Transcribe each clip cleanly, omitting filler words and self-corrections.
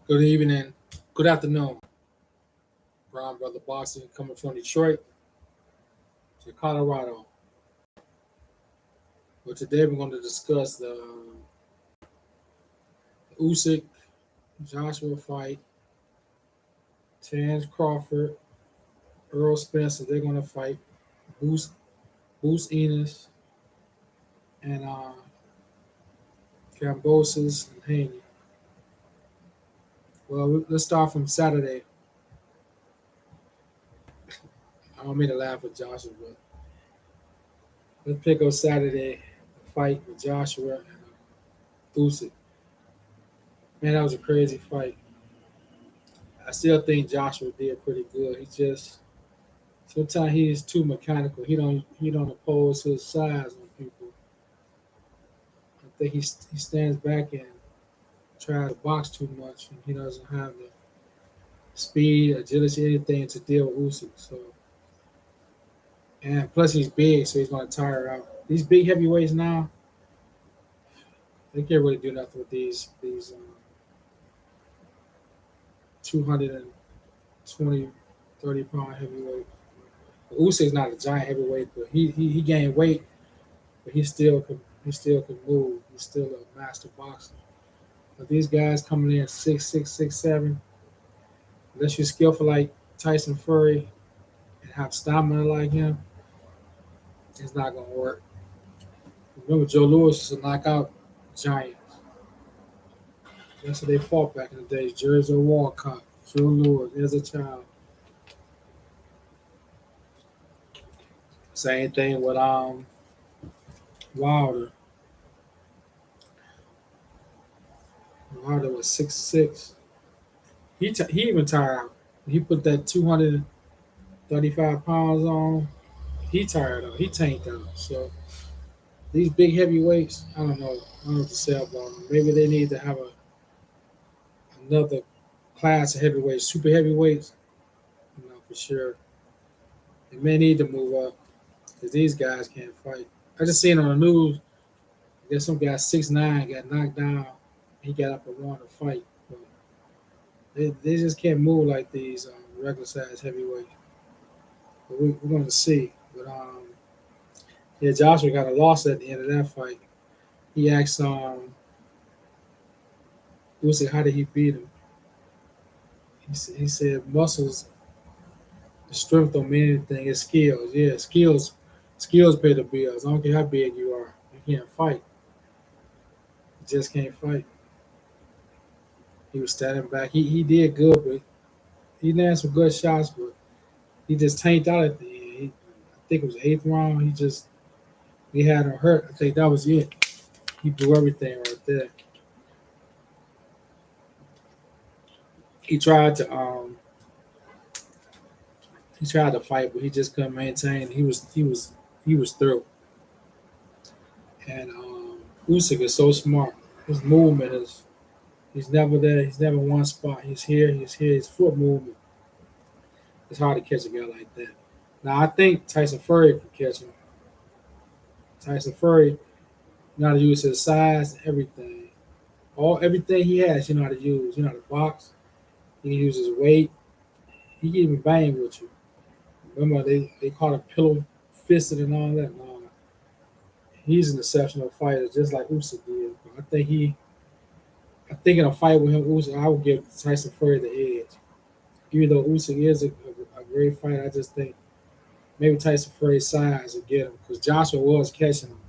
Good evening, good afternoon. Brown Brother Boxing coming from Detroit to Colorado. But today we're going to discuss the Usyk Joshua fight, Terence Crawford, Earl Spencer. They're going to fight Bruce Enos and Cambosis and Haney. Well, let's start from Saturday. I don't mean to laugh at Joshua, but let's pick up Saturday fight with Joshua and Usyk. Man, that was a crazy fight. I still think Joshua did pretty good. He just sometimes he is too mechanical. He don't oppose his size on people. I think he stands back and tries to box too much, and he doesn't have the speed, agility, anything to deal with Usyk. So, and plus he's big, so he's going to tire out. These big heavyweights now, they can't really do nothing with these 220, 30 pound heavyweight. Usyk's not a giant heavyweight, but he gained weight, but he still can move. He's still a master boxer. But these guys coming in 6'6", 6'7", unless you're skillful like Tyson Fury and have stamina like him, it's not gonna work. Remember, Joe Louis used to knock out giants. That's what they fought back in the days. Jersey Walcott, Joe Louis as a child. Same thing with Wilder. Wilder was 6'6". He even tired out. He put that 235 pounds on. He tired out. He tanked out. So these big heavyweights, I don't know. I don't know what to say about them. Maybe they need to have another class of heavyweights, super heavyweights. For sure. They may need to move up because these guys can't fight. I just seen on the news. There's some guy 6'9" got knocked down. He got up and won a fight. But they just can't move like these regular size heavyweights. But we're going to see. But yeah, Joshua got a loss at the end of that fight. He asked Usyk how did he beat him. He said muscles, strength don't mean anything. It's skills. Yeah, skills pay the bills. I don't care how big you are. You can't fight. You just can't fight. He was standing back. He did good, but he landed some good shots, but he just tanked out at the end. I think it was eighth round. He had him hurt. I think that was it. He blew everything right there. He tried to fight, but he just couldn't maintain. He was through. And Usyk is so smart. His movement is he's never there. He's never one spot. He's here. He's here. His foot movement. It's hard to catch a guy like that. Now I think Tyson Fury can catch him. Tyson Fury know how to use his size and everything. Everything he has, you know how to use. You know how to box. He can use his weight. He can even bang with you. Remember they called him pillow fisted and all that. No, he's an exceptional fighter, just like Usyk did. I think in a fight with him, Usyk, I would give Tyson Fury the edge. Even though Usyk is a great fighter, I just think maybe Tyson Fury's size would get him because Joshua was catching him.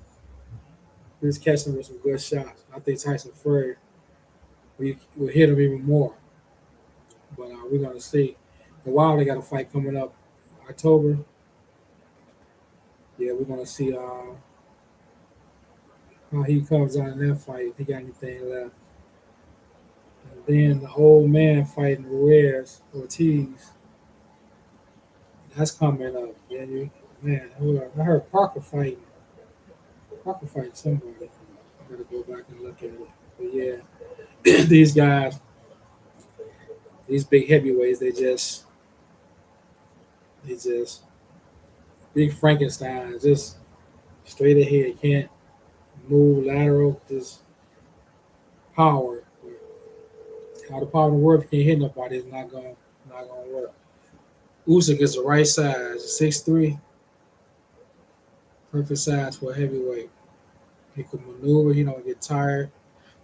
He was catching him with some good shots. I think Tyson Fury will hit him even more. But we're gonna see. The Wild they got a fight coming up October. Yeah, we're gonna see how he comes out in that fight. If he got anything left. And then the old man fighting Ruiz Ortiz. That's coming up. Yeah, man. I heard Parker fighting somebody. I gotta go back and look at it. But yeah, these guys, these big heavyweights, they just big Frankenstein, just straight ahead, can't move lateral, just power. All the power in the world, if you can't hit nobody, it's not gonna work. Usyk is the right size, 6'3", perfect size for a heavyweight. He can maneuver. He don't get tired.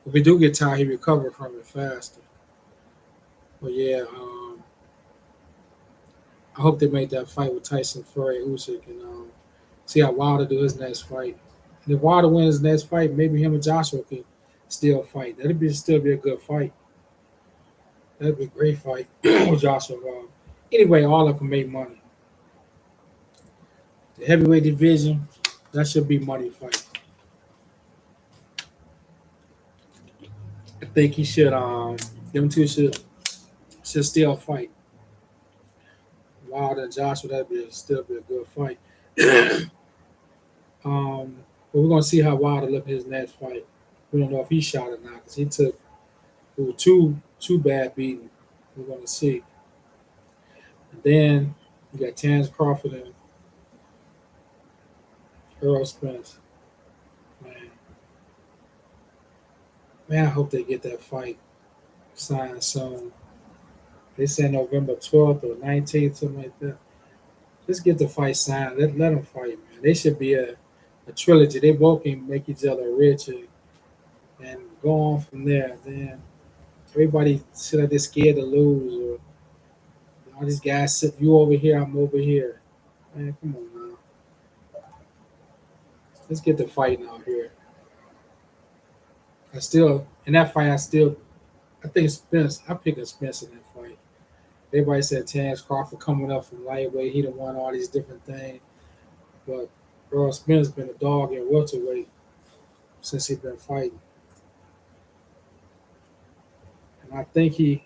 If he do get tired, he recover from it faster. But yeah, I hope they make that fight with Tyson Fury, Usyk, and see how Wilder do his next fight. And if Wilder wins his next fight, maybe him and Joshua can still fight. That'd be still be a good fight. That'd be a great fight with Joshua Wilder. Anyway, all of them make money. The heavyweight division, that should be money fight. I think he should. Them two should still fight. Wilder and Joshua, that'd be still be a good fight. But we're gonna see how Wilder look in his next fight. We don't know if he shot or not because he took two bad beating. We're gonna see. And then you got Terrence Crawford and Earl Spence. Man, man, I hope they get that fight signed soon. They said November 12th or 19th, something like that. Just get the fight signed. Let them fight, man. They should be a trilogy. They both can make each other rich and go on from there. Then everybody sit like they're scared to lose, or all these guys sit. You over here, I'm over here. Man, come on now. Let's get the fighting out here. I still in that fight. I think Spence. I'm picking Spence in that fight. Everybody said Terrence Crawford coming up from lightweight. He done won all these different things, but Earl Spence been a dog in welterweight since he been fighting, and I think he.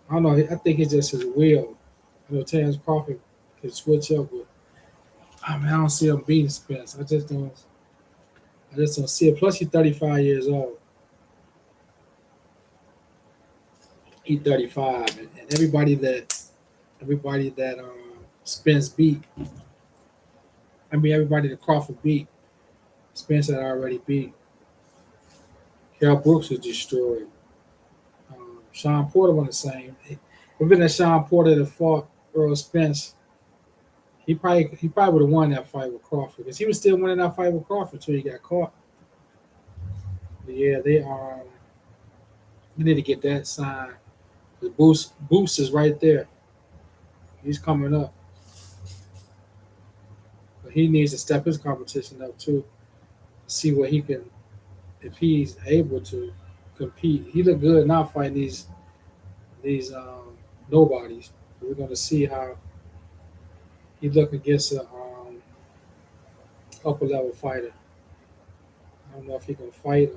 I don't know. I think it's just his will. I know Terrence Crawford can switch up, but I mean, I don't see him beating Spence. I just don't. I just don't see it. Plus, he's 35 years old. He's 35, and everybody that Spence beat. I mean, everybody that Crawford beat, Spence had already beat. Carl Brooks was destroyed. Sean Porter won the same. If it that Sean Porter that fought Earl Spence, he probably would have won that fight with Crawford because he was still winning that fight with Crawford until he got caught. But yeah, they need to get that signed. The Boost is right there. He's coming up, but he needs to step his competition up too. See what he can, if he's able to compete. He look good now fighting these nobodies. We're going to see how he look against a upper level fighter. I don't know if he can fight.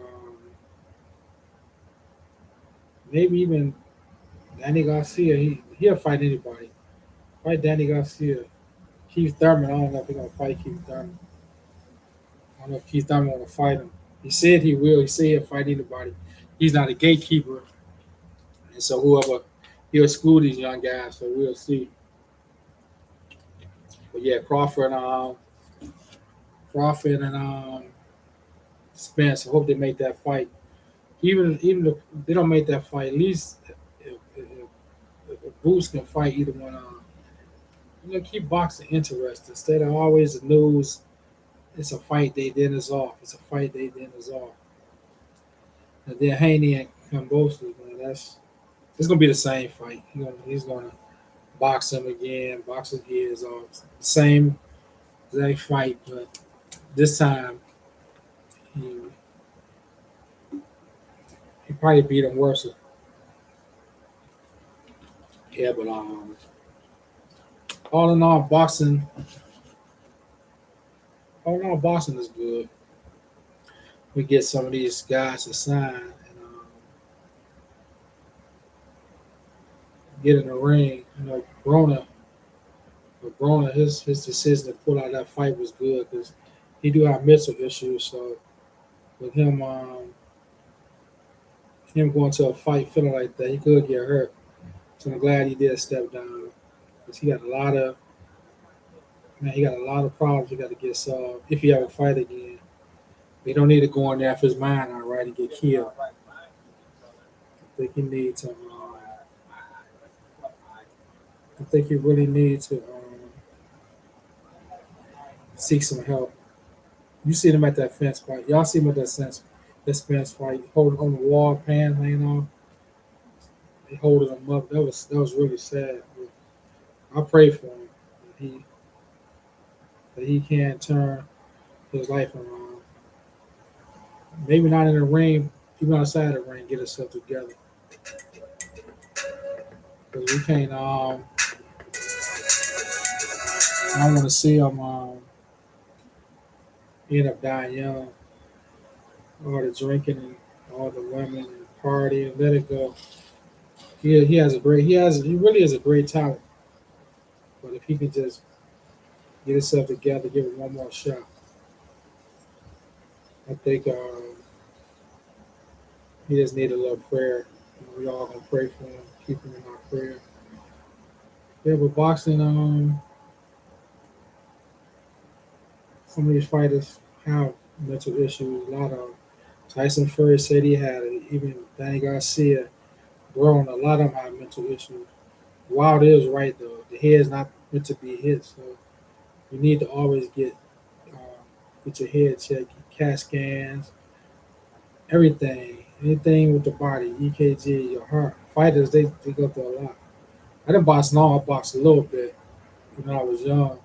Maybe even Danny Garcia. He'll fight anybody. Fight Danny Garcia. Keith Thurman. I don't know if he's gonna fight Keith Thurman. I don't know if Keith Thurman want to fight him. He said he will. He said he'll fight anybody. He's not a gatekeeper, and so whoever he'll school these young guys. So we'll see. But yeah, Crawford and Spence. I hope they make that fight. Even if they don't make that fight, at least if Boots can fight either one. Keep boxing interesting instead of always the news. It's a fight day, then it's off. It's a fight day, then it's off. And then Haney and Kambosos, man, it's gonna be the same fight. He's gonna box him again, box his ears off. Same exact fight, but this time he, he probably beat him worse. Yeah, but all in all in all, boxing is good. We get some of these guys to sign and get in the ring. Brona, his decision to pull out that fight was good because he do have mental issues. So with him going to a fight feeling like that, he could get hurt. So I'm glad he did step down because he got a lot of problems he got to get solved if he ever fight again. He don't need to go in there if his mind all right and get killed. I think he needs to I think he really needs to seek some help. You see him at that fence fight. Y'all see him at that fence fight, holding on the wall, pan laying off. They holding him up. That was really sad. I pray for him that he can turn his life around. Maybe not in the ring, even outside the ring, get himself together. Because we can't. I don't want to see him end up dying young. All the drinking and all the women and partying. Let it go. He has a great. He really is a great talent. But if he could just get himself together, give it one more shot, I think he just need a little prayer. We all gonna pray for him, keep him in our prayer. Yeah, but boxing, some of these fighters have mental issues. A lot of them. Tyson Fury said he had it. Even Danny Garcia, grown. A lot of them have mental issues. Wilder is right though. The head is not meant to be hit, so you need to always um, get your head checked, CAT scans, everything, anything with the body, EKG, your heart. Fighters, they go through a lot. I didn't box long. I boxed a little bit when I was young.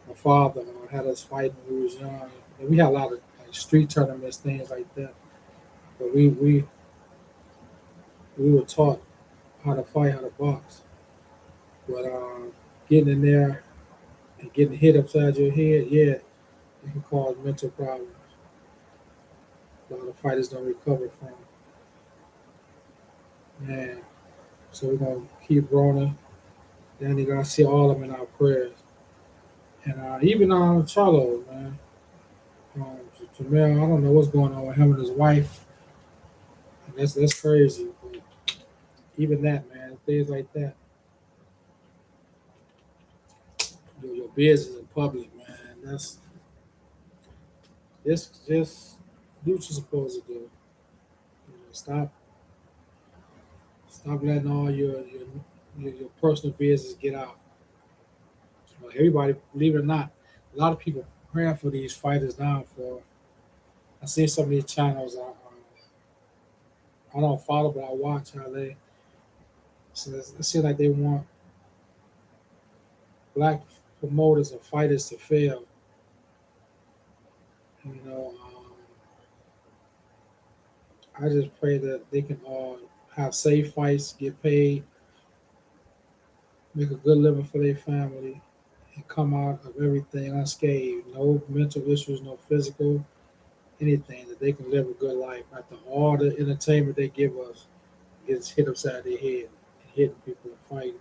My father had us fighting when we was young. And we had a lot of like street tournaments, things like that. But we were taught how to fight, how to box. But getting in there and getting hit upside your head, yeah, it can cause mental problems. A lot of fighters don't recover from. Man, so we're gonna keep rolling. Then you're gonna see all of them in our prayers. And even Charlo, man. Jamel, I don't know what's going on with him and his wife. And that's crazy. But even that, man, things like that, your business in public, man. That's just do what you're supposed to do. Stop letting all your personal business get out. Everybody, believe it or not, a lot of people praying for these fighters now. For I see some of these channels I don't follow, but I watch how they. So it seems like they want black promoters and fighters to fail. You know, I just pray that they can all have safe fights, get paid, make a good living for their family, and come out of everything unscathed. No mental issues, no physical, anything. That they can live a good life after all the entertainment they give us gets hit upside their head and hitting people and fighting.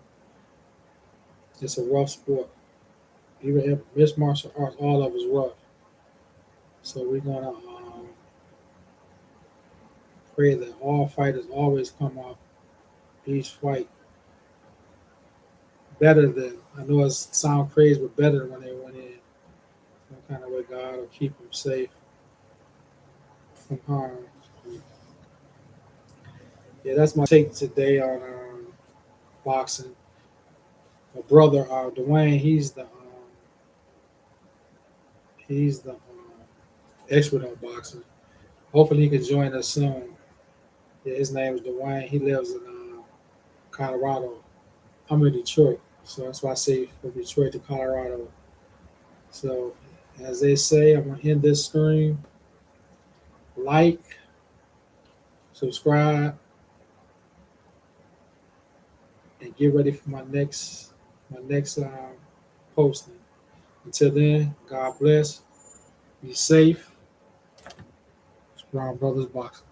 It's a rough sport. Even if mixed martial arts, all of it's rough. So we're gonna pray that all fighters always come out each fight better than. I know it sound crazy, but better than when they went in. Some kind of way God will keep them safe from harm. Yeah, that's my take today on boxing. My brother, Dwayne, he's the expert on boxing. Hopefully, he can join us soon. Yeah, his name is Dwayne. He lives in Colorado. I'm in Detroit, so that's why I say from Detroit to Colorado. So, as they say, I'm gonna end this stream. Like, subscribe, and get ready for my next posting. Until then, God bless. Be safe. It's Brown Brothers Boxing.